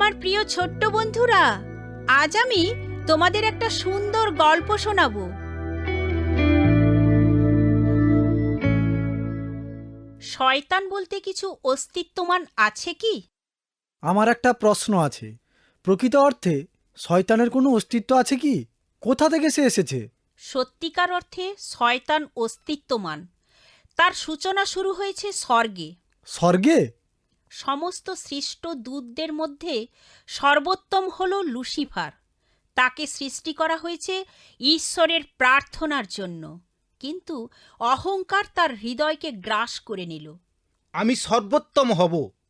আমার প্রিয় ছোট্ট বন্ধুরা, আজ আমি তোমাদের একটা সুন্দর গল্প শোনাবো। শয়তান বলতে কিছু অস্তিত্বমান আছে কি? আমার একটা প্রশ্ন আছে। প্রকৃত অর্থে শয়তানের কোনো অস্তিত্ব আছে কি? কোথা থেকে সে এসেছে? সত্যিকার অর্থে শয়তান অস্তিত্বমান। তার সূচনা শুরু হয়েছে স্বর্গে। স্বর্গে? সমস্ত সৃষ্ট দূতদের মধ্যে সর্বোত্তম হল লুসিফার। তাকে সৃষ্টি করা হয়েছে ঈশ্বরের প্রার্থনার জন্য, কিন্তু অহংকার তার হৃদয়কে গ্রাস করে নিল। আমি সর্বোত্তম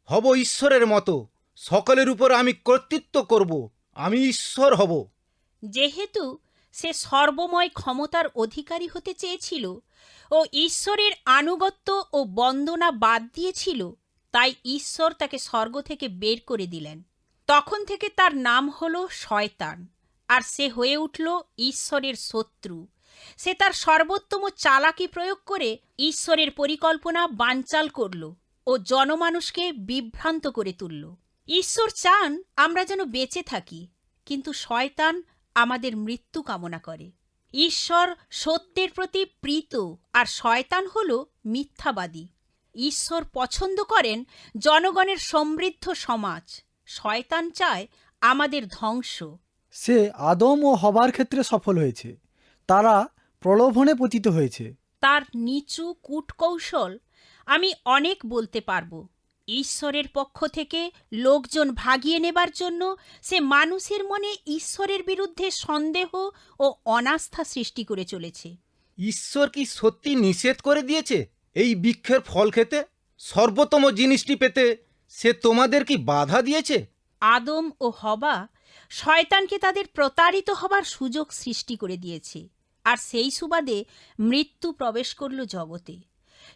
হব ঈশ্বরের মতো, সকলের উপর আমি কর্তৃত্ব করব, আমি ঈশ্বর হব। যেহেতু সে সর্বময় ক্ষমতার অধিকারী হতে চেয়েছিল ও ঈশ্বরের আনুগত্য ও বন্দনা বাদ দিয়েছিল, তাই ঈশ্বর তাকে স্বর্গ থেকে বের করে দিলেন। তখন থেকে তার নাম হল শয়তান, আর সে হয়ে উঠল ঈশ্বরের শত্রু। সে তার সর্বোত্তম চালাকি প্রয়োগ করে ঈশ্বরের পরিকল্পনা বানচাল করল ও জনমানুষকে বিভ্রান্ত করে তুলল। ঈশ্বর চান আমরা যেন বেঁচে থাকি, কিন্তু শয়তান আমাদের মৃত্যু কামনা করে। ঈশ্বর সত্যের প্রতি প্রীত, আর শয়তান হল মিথ্যাবাদী। ঈশ্বর পছন্দ করেন জনগণের সমৃদ্ধ সমাজ, শয়তান চায় আমাদের ধ্বংস। সে আদম ও হবার ক্ষেত্রে সফল হয়েছে, তারা প্রলোভনে পতিত হয়েছে। তার নিচু কূটকৌশল আমি অনেক বলতে পারবো। ঈশ্বরের পক্ষ থেকে লোকজন ভাগিয়ে নেবার জন্য সে মানুষের মনে ঈশ্বরের বিরুদ্ধে সন্দেহ ও অনাস্থা সৃষ্টি করে চলেছে। ঈশ্বর কি সত্যি নিষেধ করে দিয়েছে এই বৃক্ষের ফল খেতে? সর্বোত্তম জিনিসটি পেতে সে তোমাদের কি বাধা দিয়েছে? আদম ও হবা শয়তানকে তাদের প্রতারিত হবার সুযোগ সৃষ্টি করে দিয়েছে, আর সেই সুবাদে মৃত্যু প্রবেশ করল জগতে।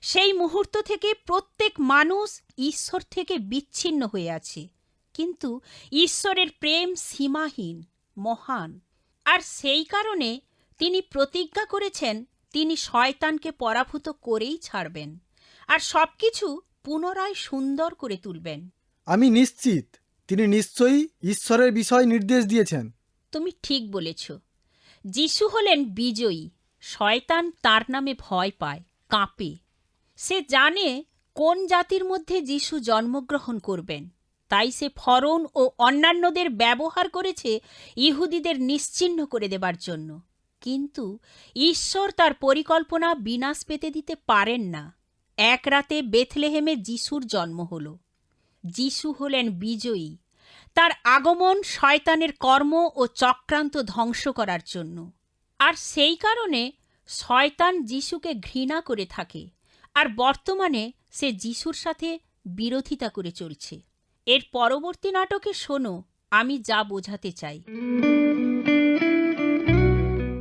সেই মুহূর্ত থেকে প্রত্যেক মানুষ ঈশ্বর থেকে বিচ্ছিন্ন হয়ে আছে, কিন্তু ঈশ্বরের প্রেম সীমাহীন, মহান। আর সেই কারণে তিনি প্রতিজ্ঞা করেছেন তিনি শয়তানকে পরাভূত করেই ছাড়বেন, আর সবকিছু পুনরায় সুন্দর করে তুলবেন। আমি নিশ্চিত তিনি নিশ্চয়ই ঈশ্বরের বিষয় নির্দেশ দিয়েছেন। তুমি ঠিক বলেছ। যিশু হলেন বিজয়ী। শয়তান তার নামে ভয় পায়, কাঁপে। সে জানে কোন জাতির মধ্যে যিশু জন্মগ্রহণ করবেন, তাই সে ফরৌন ও অন্যান্যদের ব্যবহার করেছে ইহুদিদের নিশ্চিহ্ন করে দেবার জন্য। কিন্তু ঈশ্বর তার পরিকল্পনা বিনাশ পেতে দিতে পারেন না। এক রাতে বেথলেহেমে যিশুর জন্ম হল। যিশু হলেন বিজয়ী। তার আগমন শয়তানের কর্ম ও চক্রান্ত ধ্বংস করার জন্য। আর সেই কারণে শয়তান যিশুকে ঘৃণা করে থাকে, আর বর্তমানে সে যিশুর সাথে বিরোধিতা করে চলছে। এর পরবর্তী নাটকে শোনো আমি যা বোঝাতে চাই।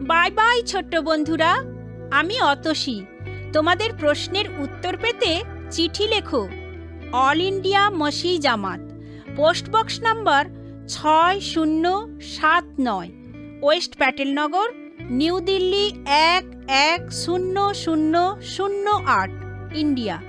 বাই বাই ছোট্ট বন্ধুরা, আমি অতসী। তোমাদের প্রশ্নের উত্তর পেতে চিঠি লেখো। অল ইন্ডিয়া মসি জামাত, পোস্টবক্স number 6079, West Patelnagar, new Delhi 110008, India.